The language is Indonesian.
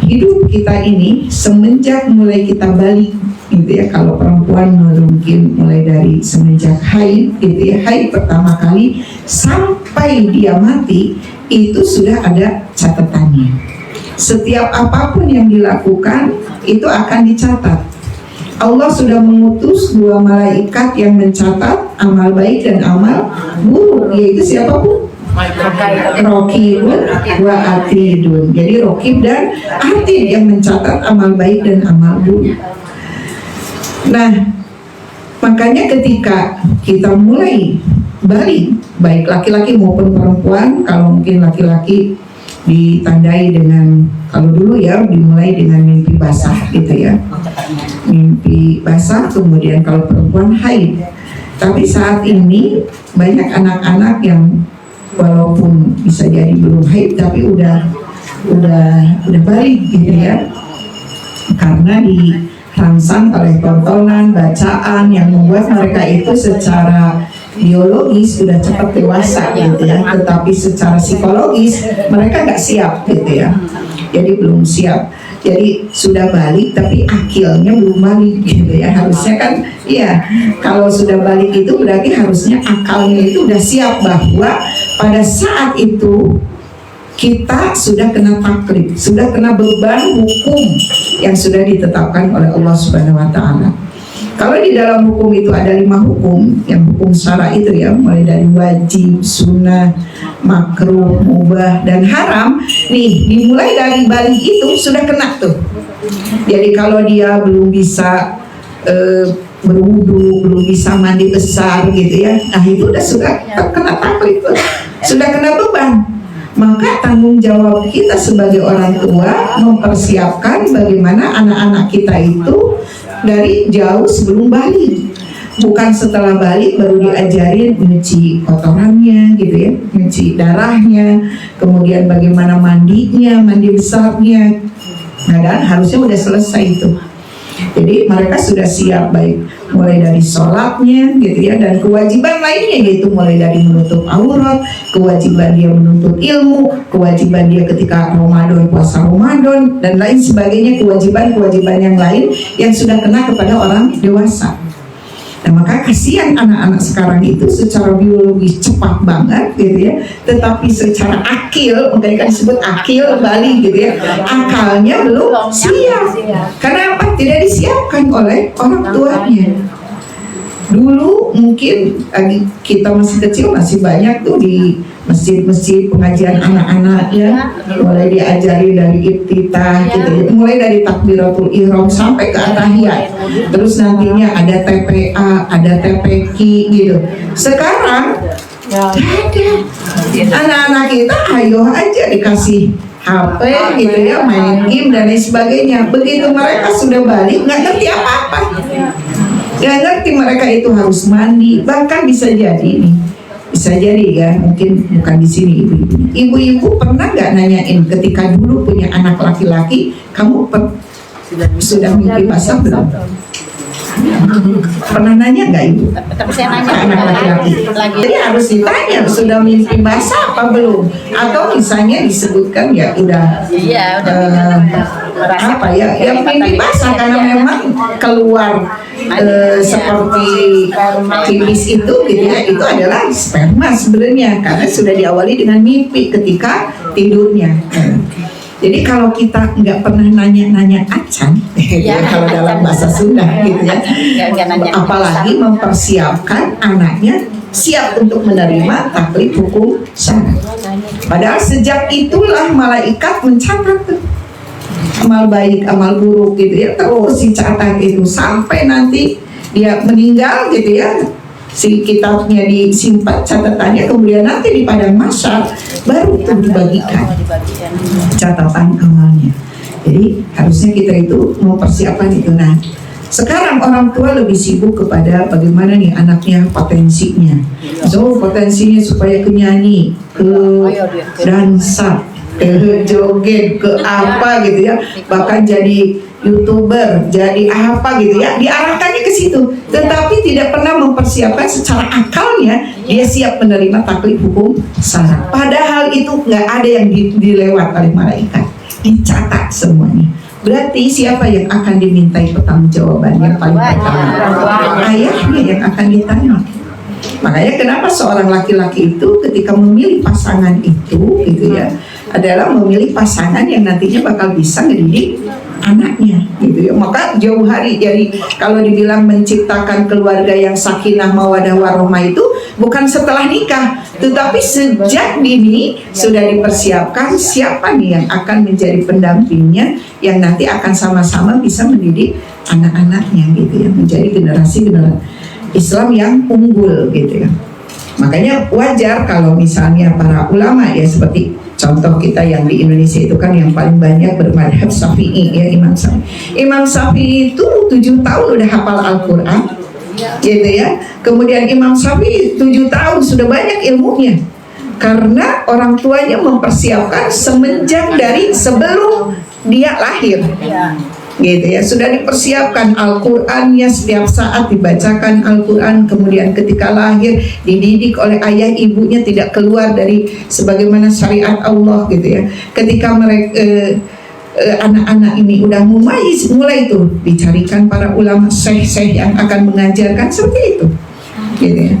hidup kita ini semenjak mulai kita balik gitu ya, kalau perempuan mungkin mulai dari semenjak haid gitu ya, haid pertama kali sampai dia mati itu sudah ada catatannya. Setiap apapun yang dilakukan itu akan dicatat. Allah sudah mengutus 2 malaikat yang mencatat amal baik dan amal buruk, yaitu siapapun Rokibun wa Atidun. Jadi Rokib dan Atid yang mencatat amal baik dan amal buruk. Nah, makanya ketika kita mulai balik, baik laki-laki maupun perempuan, kalau mungkin laki-laki ditandai dengan, kalau dulu ya dimulai dengan mimpi basah gitu ya, mimpi basah, kemudian kalau perempuan haid. Tapi saat ini banyak anak-anak yang walaupun bisa jadi belum haid tapi udah balik gitu ya, karena dirangsang oleh tontonan, bacaan yang membuat mereka itu secara biologis sudah cepat dewasa gitu ya, tetapi secara psikologis mereka nggak siap gitu ya, jadi belum siap. Jadi sudah balik tapi akilnya belum balik gitu ya. Harusnya kan iya, kalau sudah balik itu berarti harusnya akalnya itu udah siap bahwa pada saat itu kita sudah kena taklif, sudah kena beban hukum yang sudah ditetapkan oleh Allah Subhanahu wa Ta'ala. Kalau di dalam hukum itu ada 5 hukum, yang hukum syara itu ya, mulai dari wajib, sunnah, makruh, mubah, dan haram. Nih, dimulai dari balik itu sudah kena tuh. Jadi kalau dia belum bisa berwudu, belum bisa mandi besar gitu ya, nah itu sudah kena taklif, sudah kena beban. Maka tanggung jawab kita sebagai orang tua mempersiapkan bagaimana anak-anak kita itu dari jauh sebelum balik, bukan setelah balik baru diajarin nyuci kotorannya gitu ya, nyuci darahnya, kemudian bagaimana mandinya, mandi besarnya. Nah, dan harusnya udah selesai itu. Jadi mereka sudah siap, baik mulai dari sholatnya gitu ya, dan kewajiban lainnya, yaitu mulai dari menutup aurat, kewajiban dia menuntut ilmu, kewajiban dia ketika Ramadan, puasa Ramadan, dan lain sebagainya, kewajiban-kewajiban yang lain yang sudah kena kepada orang dewasa. Nah, maka kasihan anak-anak sekarang itu secara biologis cepat banget gitu ya, tetapi secara akil, makanya kan disebut akil balik gitu ya, akalnya belum siap. Karena apa? Tidak disiapkan oleh orang tuanya. Dulu mungkin kita masih kecil masih banyak tuh di masjid-masjid pengajian anak-anak ya, mulai diajari dari iftitah gitu ya, mulai dari takbiratul ihram sampai ke at-tahiyat, terus nantinya ada TPA, ada TPQ gitu. Sekarang ada anak-anak kita ayo aja dikasih HP gitu ya, main game dan lain sebagainya. Begitu mereka sudah balik nggak ngerti apa-apa, nggak ngerti mereka itu harus mandi. Bahkan bisa jadi nih, bisa jadi ya, mungkin bukan di sini ibu-ibu pernah nggak nanyain ketika dulu punya anak laki-laki, kamu sudah mimpi basah belum? Pernah nanya nggak ibu? Tapi saya nanya anak laki-laki. Jadi harus ditanya sudah mimpi basah apa belum? Atau misalnya disebutkan ya udah, apa ya, yang mimpi basah karena memang keluar seperti kimis itu gitu ya, itu adalah sperma sebenarnya, karena sudah diawali dengan mimpi ketika tidurnya. Jadi kalau kita nggak pernah nanya-nanya acan, ya, kalau dalam bahasa Sunda gitu ya, apalagi mempersiapkan anaknya siap untuk menerima taklif hukum syara. Padahal sejak itulah malaikat mencatat tuh amal baik, amal buruk gitu ya, terus dicatat itu sampai nanti dia meninggal gitu ya, si kitabnya disimpan catatannya, kemudian nanti di padang mahsyar baru itu dibagikan catatan amalnya. Jadi harusnya kita itu mempersiapkan itu. Nah, sekarang orang tua lebih sibuk kepada bagaimana nih anaknya potensinya. So potensinya supaya ke nyanyi, ke dansa, ke joget, ke apa gitu ya, bahkan jadi YouTuber, jadi apa gitu ya, diarahkannya ke situ, tetapi tidak pernah mempersiapkan secara akalnya dia siap menerima taklif hukum syara. Padahal itu nggak ada yang dilewat oleh malaikat. dicatat semuanya. Berarti siapa yang akan dimintai pertanggungjawaban yang paling pertama? Ayahnya yang akan ditanya. Makanya kenapa seorang laki-laki itu ketika memilih pasangan itu gitu ya, adalah memilih pasangan yang nantinya bakal bisa ngedidik anaknya gitu ya. Maka jauh hari, jadi kalau dibilang menciptakan keluarga yang sakinah mawadah warahmah itu bukan setelah nikah, tetapi sejak dini sudah dipersiapkan siapa nih yang akan menjadi pendampingnya, yang nanti akan sama-sama bisa mendidik anak-anaknya gitu ya, menjadi generasi Islam yang unggul gitu ya. Makanya wajar kalau misalnya para ulama ya, seperti contoh kita yang di Indonesia itu kan yang paling banyak bermadhab Syafi'i ya, Imam Syafi'i. Imam Syafi'i itu 7 tahun udah hafal Al-Quran gitu ya. Kemudian Imam Syafi'i 7 tahun sudah banyak ilmunya, karena orang tuanya mempersiapkan semenjak dari sebelum dia lahir gitu ya, sudah dipersiapkan Al-Qur'annya, setiap saat dibacakan Al-Qur'an. Kemudian ketika lahir dididik oleh ayah ibunya tidak keluar dari sebagaimana syariat Allah gitu ya. Ketika mereka anak-anak ini udah mulai itu dicarikan para ulama syekh-syekh yang akan mengajarkan seperti itu gitu ya.